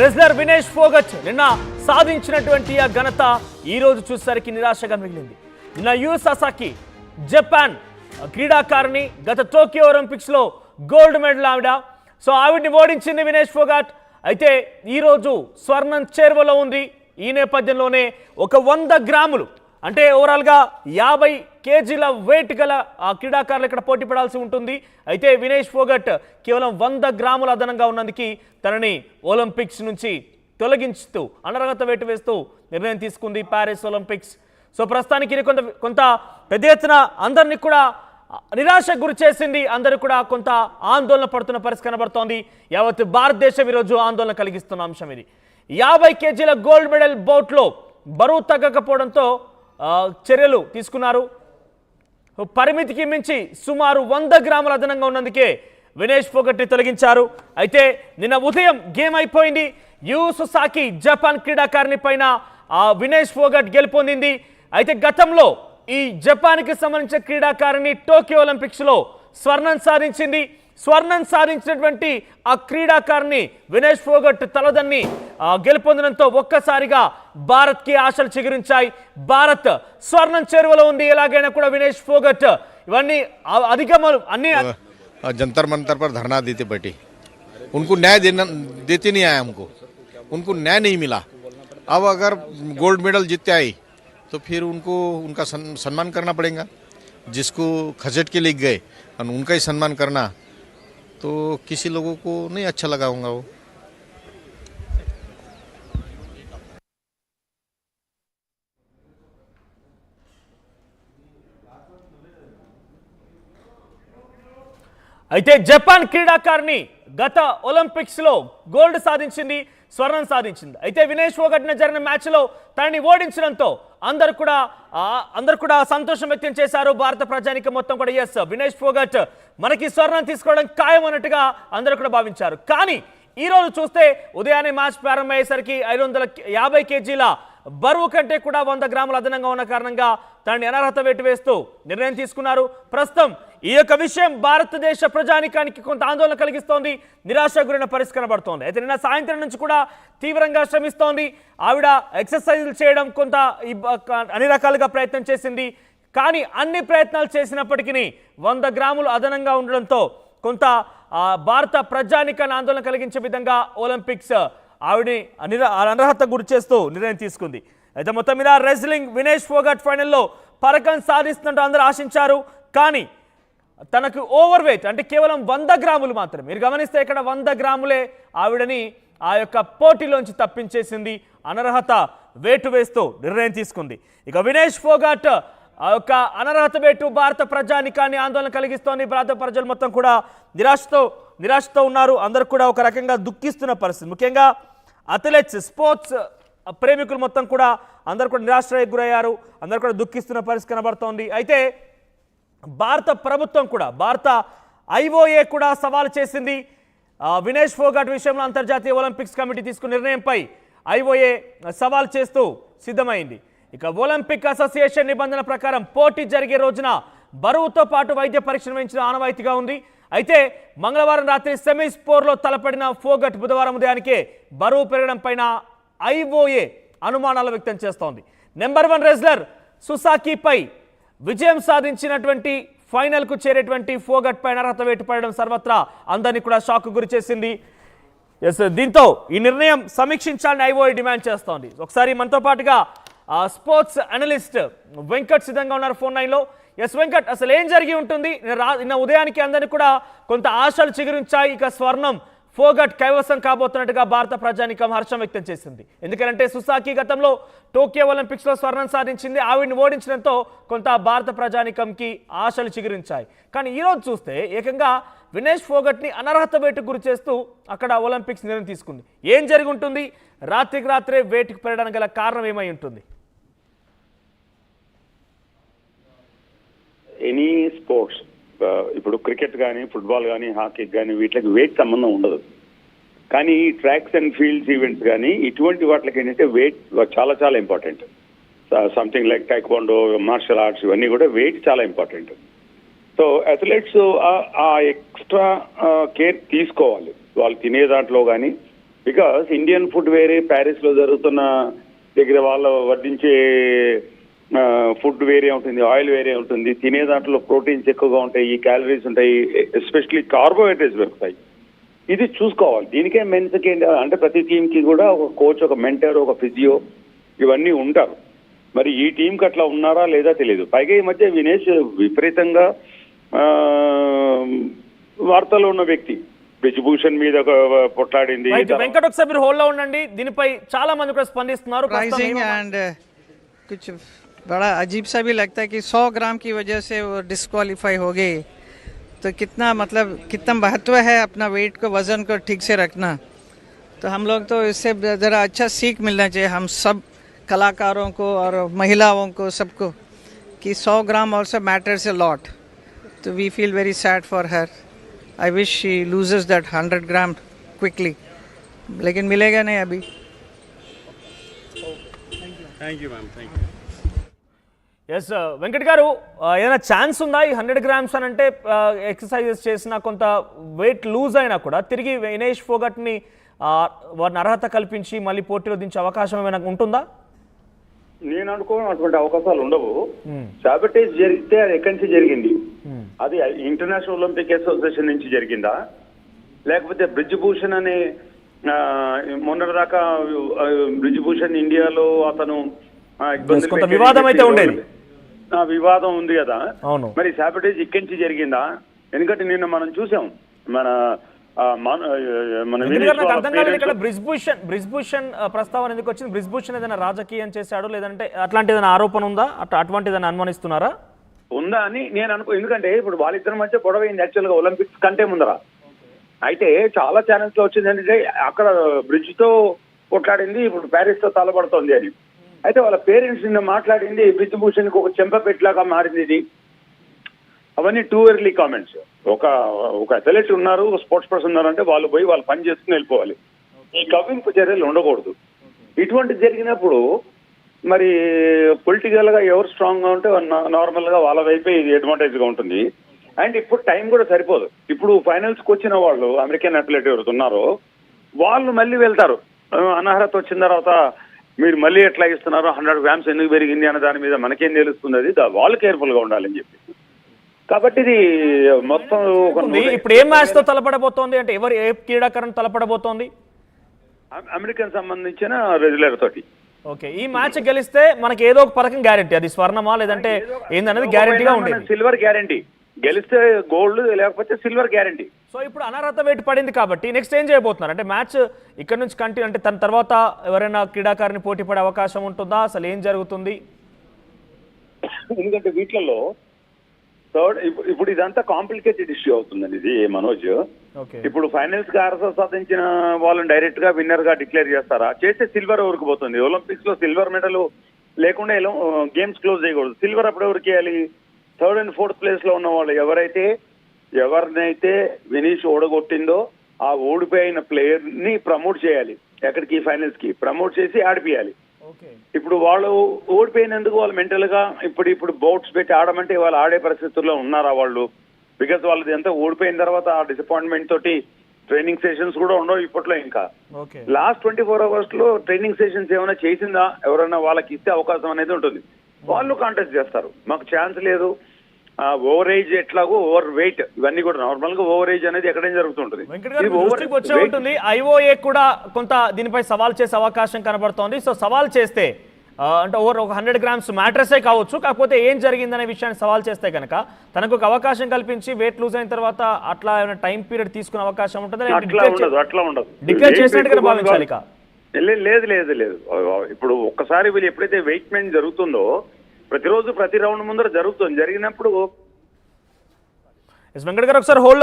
Wrestler Vinesh Phogat నిన్న సాధించినటువంటి ఆ ఘనత ఈ రోజు చూసేసరికి నిరాశగా మిగిలింది. నిన్న యు ససాకి జపాన్ క్రీడాకారిణి గత టోక్యో ఒలింపిక్స్ లో గోల్డ్ మెడల్ ఆవిడ్ని ఓడించింది వినేష్ ఫోగట్. అయితే ఈరోజు స్వర్ణం చేరువలో ఉంది. ఈ నేపథ్యంలోనే ఒక 100 గ్రాములు అంటే ఓవరాల్గా 50 కేజీల వెయిట్ గల ఆ క్రీడాకారులు ఇక్కడ పోటీ పడాల్సి ఉంటుంది. అయితే వినేష్ ఫోగట్ కేవలం 100 గ్రాముల అదనంగా ఉన్నందుకు తనని ఒలింపిక్స్ నుంచి తొలగించుతూ అనర్హత వేటు వేస్తూ నిర్ణయం తీసుకుంది ప్యారిస్ ఒలింపిక్స్. సో ప్రస్తుతానికి ఇది కొంత పెద్ద ఎత్తున అందరినీ కూడా నిరాశకు గురి చేసింది. అందరూ కూడా కొంత ఆందోళన పడుతున్న పరిస్థితి కనబడుతోంది. యావత్ భారతదేశం ఈరోజు ఆందోళన కలిగిస్తున్న అంశం ఇది. 50 కేజీల గోల్డ్ మెడల్ బౌట్లో బరువు తగ్గకపోవడంతో చర్యలు తీసుకున్నారు. పరిమితికి మించి సుమారు 100 గ్రాముల అదనంగా ఉన్నందుకే వినేష్ ఫోగట్ని తొలగించారు. అయితే నిన్న ఉదయం గేమ్ అయిపోయింది. యు ససాకి జపాన్ క్రీడాకారిణి పైన వినేష్ ఫోగట్ గెలుపొందింది. అయితే గతంలో ఈ జపాన్కి సంబంధించిన క్రీడాకారిణి టోక్యో ఒలింపిక్స్లో స్వర్ణం సాధించింది. స్వర్ణం సాధించినటువంటి ఆ క్రీడాకారిణి వినేష్ ఫోగట్ తలదన్ని గెలుపొందడంతో ఒక్కసారిగా భారత్కి ఆశలు చిగురించాయి. భారత్ స్వర్ణం చేరువలో ఉంది. ఎలాగైనా కూడా వినేష్ ఫోగట్ ఇవన్నీ అధిగమలు అన్ని जंतर मंतर पर धरना देते बैठे, उनको न्याय देते नहीं आया, उनको न्याय नहीं मिला. अब अगर गोल्ड मेडल जीतते आए तो फिर उनका सम्मान करना पड़ेगा. जिसको खसेट के लिए गए और उनका ही सम्मान करना तो किसी लोगों को नहीं अच्छा लगा होगा. वो అయితే జపాన్ క్రీడాకారిణి గత ఒలింపిక్స్ లో గోల్డ్ సాధించింది, స్వర్ణం సాధించింది. అయితే వినేష్ ఫోగట్ జరిగిన మ్యాచ్ లో తనని ఓడించడంతో అందరూ కూడా సంతోషం వ్యక్తం చేశారు. భారత ప్రజానికం మొత్తం కూడా ఎస్ వినేష్ ఫోగట్ మనకి స్వర్ణం తీసుకోవడం ఖాయం అన్నట్టుగా అందరూ కూడా భావించారు. కానీ ఈ రోజు చూస్తే ఉదయాన్నే మ్యాచ్ ప్రారంభమయ్యేసరికి 550 కేజీల బరువు కంటే కూడా 100 గ్రాముల అదనంగా ఉన్న కారణంగా తనని అనర్హత వేటు వేస్తూ నిర్ణయం తీసుకున్నారు. ప్రస్తుతం ఈ యొక్క విషయం భారతదేశ ప్రజానికానికి కొంత ఆందోళన కలిగిస్తోంది. నిరాశ గురైన పరిస్థితి కనబడుతోంది. అయితే నిన్న సాయంత్రం నుంచి కూడా తీవ్రంగా శ్రమిస్తోంది. ఆవిడ ఎక్సర్సైజులు చేయడం కొంత అన్ని రకాలుగా ప్రయత్నం చేసింది. కానీ అన్ని ప్రయత్నాలు చేసినప్పటికీ 100 గ్రాములు అదనంగా ఉండడంతో కొంత భారత ప్రజానికాన్ని ఆందోళన కలిగించే విధంగా ఒలింపిక్స్ ఆవిడని అనర్హత గురి చేస్తూ నిర్ణయం తీసుకుంది. అయితే మొత్తం మీద రెజ్లింగ్ వినేష్ ఫోగట్ ఫైనల్లో పరకం సాధిస్తున్నట్టు అందరూ ఆశించారు. కానీ తనకు ఓవర్ వెయిట్ అంటే కేవలం 100 గ్రాములు మాత్రమే. మీరు గమనిస్తే ఇక్కడ 100 గ్రాములే ఆవిడని ఆ యొక్క పోటీలోంచి తప్పించేసింది. అనర్హత వేటు వేస్తూ నిర్ణయం తీసుకుంది. ఇక వినేష్ ఫోగట్ ఆ యొక్క అనర్హత వేటు భారత ప్రజానికాన్ని ఆందోళన కలిగిస్తోంది. భారత ప్రజలు మొత్తం కూడా నిరాశతో ఉన్నారు. అందరూ కూడా ఒక రకంగా దుఃఖిస్తున్న పరిస్థితి. ముఖ్యంగా అథ్లెట్స్ స్పోర్ట్స్ ప్రేమికులు మొత్తం కూడా అందరూ కూడా నిరాశకు గురయ్యారు. అందరూ కూడా దుఃఖిస్తున్న పరిస్థితి కనబడుతోంది. అయితే భారత ప్రభుత్వం కూడా భారత IOA కూడా సవాల్ చేసింది. వినేష్ ఫోగట్ విషయంలో అంతర్జాతీయ ఒలింపిక్స్ కమిటీ తీసుకున్న నిర్ణయంపై IOA సవాల్ చేస్తూ సిద్ధమైంది. ఇక ఒలింపిక్ అసోసియేషన్ నిబంధనల ప్రకారం పోటీ జరిగే రోజున బరువుతో పాటు వైద్య పరీక్ష నిర్వహించిన ఆనవాయితీగా ఉంది. అయితే మంగళవారం రాత్రి సెమీస్ పోర్లో తలపడిన ఫోగట్ బుధవారం ఉదయానికే బరువు పెరగడం పైన IOA అనుమానాలు వ్యక్తం చేస్తోంది. నెంబర్ 1 రెజ్లర్ సుసాకీపై విజయం సాధించినటువంటి ఫైనల్కు చేరేటువంటి ఫోగట్ పైన అనర్హత వేటు పడడం సర్వత్రా అందరినీ కూడా షాక్ గురి చేసింది. దీంతో ఈ నిర్ణయం సమీక్షించాలని IOA డిమాండ్ చేస్తోంది. ఒకసారి మనతో పాటుగా స్పోర్ట్స్ అనలిస్ట్ వెంకట్ సిద్ధంగా ఉన్నారు ఫోన్ లైన్లో. ఎస్ వెంకట్, అసలు ఏం జరిగి ఉంటుంది? నిన్న ఉదయానికి అందరినీ కూడా కొంత ఆశలు చిగురించాయి. ఇక స్వర్ణం ఫోగట్ కైవసం కాబోతున్నట్టుగా భారత ప్రజానికం హర్షం వ్యక్తం చేసింది. ఎందుకంటే సుసాకి గతంలో టోక్యో ఒలింపిక్స్లో స్వర్ణం సాధించింది. ఆవిడ్ని ఓడించడంతో కొంత భారత ప్రజానికంకి ఆశలు చిగురించాయి. కానీ ఈరోజు చూస్తే ఏకంగా వినేష్ ఫోగట్ని అనర్హత వేటుకు గురి చేస్తూ అక్కడ ఒలింపిక్స్ నిర్ణయం తీసుకుంది. ఏం జరిగి ఉంటుంది? రాత్రికి రాత్రే వేటుకు పెరగడానికి గల కారణం ఏమై ఉంటుంది? ఎనీ స్పోర్ట్స్ ఇప్పుడు క్రికెట్ కానీ ఫుట్బాల్ కానీ హాకీ కానీ వీటికి వెయిట్ సంబంధం ఉండదు. కానీ ఈ ట్రాక్స్ అండ్ ఫీల్డ్స్ ఈవెంట్స్ కానీ ఇటువంటి వాటికి ఏంటంటే వెయిట్ చాలా చాలా important. Something like taekwondo, martial arts ఇవన్నీ కూడా వెయిట్ చాలా ఇంపార్టెంట్. సో అథ్లెట్స్ ఆ ఎక్స్ట్రా కేర్ తీసుకోవాలి. వాళ్ళు తినే దాంట్లో కానీ బికాస్ ఇండియన్ ఫుడ్ వేరే, ప్యారిస్ లో జరుగుతున్న దగ్గర వాళ్ళు వడ్డించే ఫుడ్ వేరే ఉంటుంది, ఆయిల్ వేరే ఉంటుంది, తినే దాంట్లో ప్రోటీన్స్ ఎక్కువగా ఉంటాయి, క్యాలరీస్ ఉంటాయి, ఎస్పెషల్లీ కార్బోహైడ్రేట్స్ దొరుకుతాయి. ఇది చూసుకోవాలి. దీనికే మెన్స్కి అంటే ప్రతి టీంకి కూడా ఒక కోచ్, ఒక మెంటర్, ఒక ఫిజియో ఇవన్నీ ఉంటారు. మరి ఈ టీంకి అట్లా ఉన్నారా లేదా తెలియదు. పైగా ఈ మధ్య వినేష్ విపరీతంగా వార్తల్లో ఉన్న వ్యక్తి. బ్రిజ్భూషణ్ మీద పొట్లాడింది. వెంకట్ ఒకసారి మీరు హోల్డ్ లో ఉండండి, దీనిపై చాలా మంది కూడా స్పందిస్తున్నారు. प्राइसिंग एंड कुछ बड़ा अजीब सा भी लगता है कि 100 ग्राम की वजह से वो डिस्क्वालीफाई हो गए, तो कितना मतलब कितना महत्व है अपना वेट को, वजन को ठीक से रखना. तो हम लोग तो इससे ज़रा अच्छा सीख मिलना चाहिए हम सब कलाकारों को और महिलाओं को, सबको, कि 100 ग्राम also matters a lot. तो we feel very sad for her. I wish she loses that 100 gram quickly. लेकिन मिलेगा नहीं अभी. ఎస్ వెంకట్ గారు, ఏదైనా ఛాన్స్ ఉందా ఈ 100 గ్రామ్స్ అని అంటే ఎక్సర్సైజెస్ చేసినా కొంత వెయిట్ లూజ్ అయినా కూడా తిరిగి వినేష్ ఫోగట్ని వారిని అర్హత కల్పించి మళ్ళీ పోటీలో దించే అవకాశం ఏమైనా ఉంటుందా? నేను అనుకోవడం అటువంటి అవకాశాలు ఉండవు. సాబటేజ్ జరిగితే అది ఎక్కడి నుంచి జరిగింది? అది ఇంటర్నేషనల్ ఒలింపిక్ అసోసియేషన్ నుంచి జరిగిందా, లేకపోతే బ్రిజ్భూషణ్ అనే మొన్నటిదాకా బ్రిజ్భూషణ్ ఇండియాలో అతను కొంత వివాదం అయితే ఉండేది, వివాదం ఉంది కదా. అవును. మరి సాబటేజ్ ఇక్కడి నుంచి జరిగిందా? ఎందుకంటే నిన్న మనం చూసాం మన అర్థం కాలేదు ఇక్కడ బ్రిజ్భూషణ్ ప్రస్తావన ఎందుకు వచ్చింది? బ్రిజ్భూషణ్ ఏదైనా రాజకీయం చేశాడు, లేదంటే అట్లాంటి ఏదైనా ఆరోపణ ఉందా, అటువంటి ఏదైనా అనుమానిస్తున్నారా? ఉందా అని నేను ఎందుకంటే ఇప్పుడు వాళ్ళిద్దరి మధ్య గొడవ అయింది యాక్చువల్ గా ఒలింపిక్స్ కంటే ముందర. అయితే చాలా ఛానల్స్ లో వచ్చింది ఏంటంటే అక్కడ బ్రిడ్జ్ తో కొట్లాడింది, ఇప్పుడు ప్యారిస్ తో తలబడుతోంది అని. అయితే వాళ్ళ పేరెంట్స్ నిన్న మాట్లాడింది బ్రిజ్భూషణ్ కి ఒక చెంపపెట్లాగా మారింది ఇది. అవన్నీ టూ ఎర్లీ కామెంట్స్. ఒక అథ్లెట్ ఉన్నారు, ఒక స్పోర్ట్స్ పర్సన్ ఉన్నారంటే వాళ్ళు పోయి వాళ్ళు పని చేసుకుని వెళ్ళిపోవాలి. ఈ కవ్వింపు చర్యలు ఉండకూడదు. ఇటువంటి జరిగినప్పుడు మరి పొలిటికల్ గా ఎవరు స్ట్రాంగ్ గా ఉంటే నార్మల్ గా వాళ్ళ వైపే ఇది అడ్వాంటేజ్ గా ఉంటుంది. అండ్ ఇప్పుడు టైం కూడా సరిపోదు. ఇప్పుడు ఫైనల్స్ కి వచ్చిన వాళ్ళు అమెరికన్ అథ్లెట్ ఎవరు ఉన్నారో వాళ్ళు మళ్ళీ వెళ్తారు. అనర్హత వచ్చిన తర్వాత మీరు మళ్ళీ ఎట్లా ఇస్తున్నారు, 100 గ్రామ్స్ ఎందుకు పెరిగింది అన్న దాని మీద మనకేం తెలుస్తుంది, అది వాళ్ళు కేర్ఫుల్ గా ఉండాలని చెప్పి. కాబట్టి ఇది మొత్తం ఇప్పుడు ఏ మ్యాచ్ తో తలపడబోతోంది అంటే ఎవరు ఏ క్రీడాకారుని తలపడబోతోంది? అమెరికన్ సంబంధించిన రెగ్యులర్ తోటి. ఓకే, ఈ మ్యాచ్ గెలిస్తే మనకి ఏదో ఒక పథకం గ్యారెంటీ, అది స్వర్ణమా లేదంటే ఏందనేది గ్యారెంటీగా ఉండేది. సిల్వర్ గ్యారెంటీ, గెలిస్తే గోల్డ్ లేకపోతే సిల్వర్ గ్యారెంటీ. సో ఇప్పుడు అనర్హత వెయిట్ పడింది కాబట్టి నెక్స్ట్ ఏం చేయబోతున్నారు అంటే మ్యాచ్ ఇక్కడ నుంచి కంటిన్యూ అంటే తన తర్వాత ఎవరైనా క్రీడాకారుని పోటీ పడే అవకాశం ఉంటుందా, అసలు ఏం జరుగుతుంది? ఎందుకంటే వీటిలలో థర్డ్ ఇప్పుడు ఇదంతా కాంప్లికేటెడ్ ఇష్యూ అవుతుందండి ఇది మనోజ్. ఇప్పుడు ఫైనల్స్ గా అర్హత సాధించిన వాళ్ళని డైరెక్ట్ గా విన్నర్ గా డిక్లేర్ చేస్తారా? చేస్తే సిల్వర్ ఎవరికి పోతుంది? ఒలింపిక్స్ లో సిల్వర్ మెడల్ లేకుండా గేమ్స్ క్లోజ్ చేయకూడదు. సిల్వర్ అప్పుడు ఎవరికి ఇవ్వాలి? 3rd and 4th ప్లేస్ లో ఉన్న వాళ్ళు ఎవరినైతే వినీష్ ఓడగొట్టిందో ఆ ఓడిపోయిన ప్లేయర్ ని ప్రమోట్ చేయాలి. ఎక్కడికి? ఫైనల్స్ కి ప్రమోట్ చేసి ఆడిపియాలి. ఇప్పుడు వాళ్ళు ఓడిపోయినందుకు వాళ్ళు మెంటల్ గా ఇప్పుడు బౌట్స్ పెట్టి ఆడమంటే వాళ్ళు ఆడే పరిస్థితుల్లో ఉన్నారా వాళ్ళు? బికాస్ వాళ్ళది ఎంత ఓడిపోయిన తర్వాత ఆ డిసప్పాయింట్మెంట్ తోటి ట్రైనింగ్ సెషన్స్ కూడా ఉండవు ఇప్పట్లో. ఇంకా లాస్ట్ 24 hours లో ట్రైనింగ్ సెషన్స్ ఏమైనా చేసిందా? ఎవరైనా వాళ్ళకి ఇస్తే అవకాశం అనేది ఉంటుంది. వాళ్ళు కాంటెస్ట్ చేస్తారు, మాకు ఛాన్స్ లేదు. ఓవర్ ఏజ్ ఎట్లాగో ఓవర్ వెయిట్ ఇవన్నీ కూడా నార్మల్ గా ఓవర్ ఏజ్ అనేది ఎక్కడైనా జరుగుతుంటుంది. ఐఓఏ కూడా కొంత దీనిపై సవాల్ చేసే అవకాశం కనబడుతోంది. సో సవాల్ చేస్తే అంటే ఓవర్ ఒక 100 గ్రామ్స్ మ్యాటర్సే కావచ్చు, కాకపోతే ఏం జరిగిందనే విషయాన్ని సవాల్ చేస్తే కనుక తనకు ఒక అవకాశం కల్పించి వెయిట్ లూజ్ అయిన తర్వాత అట్లా ఏమైనా టైం పీరియడ్ తీసుకునే అవకాశం ఉంటుంది. అట్లా ఉండదు, డిక్లేర్ చేసినట్టుగా భావించాలి. లేదు లేదు లేదు. ఇప్పుడు ఒక్కసారి వీళ్ళు ఎప్పుడైతే వెయిట్ మెయిన్ జరుగుతుందో ప్రతిరోజు ప్రతి రౌండ్ ముందర జరిగినప్పుడు వెంకట్ గారు ఒకసారి హోల్డ్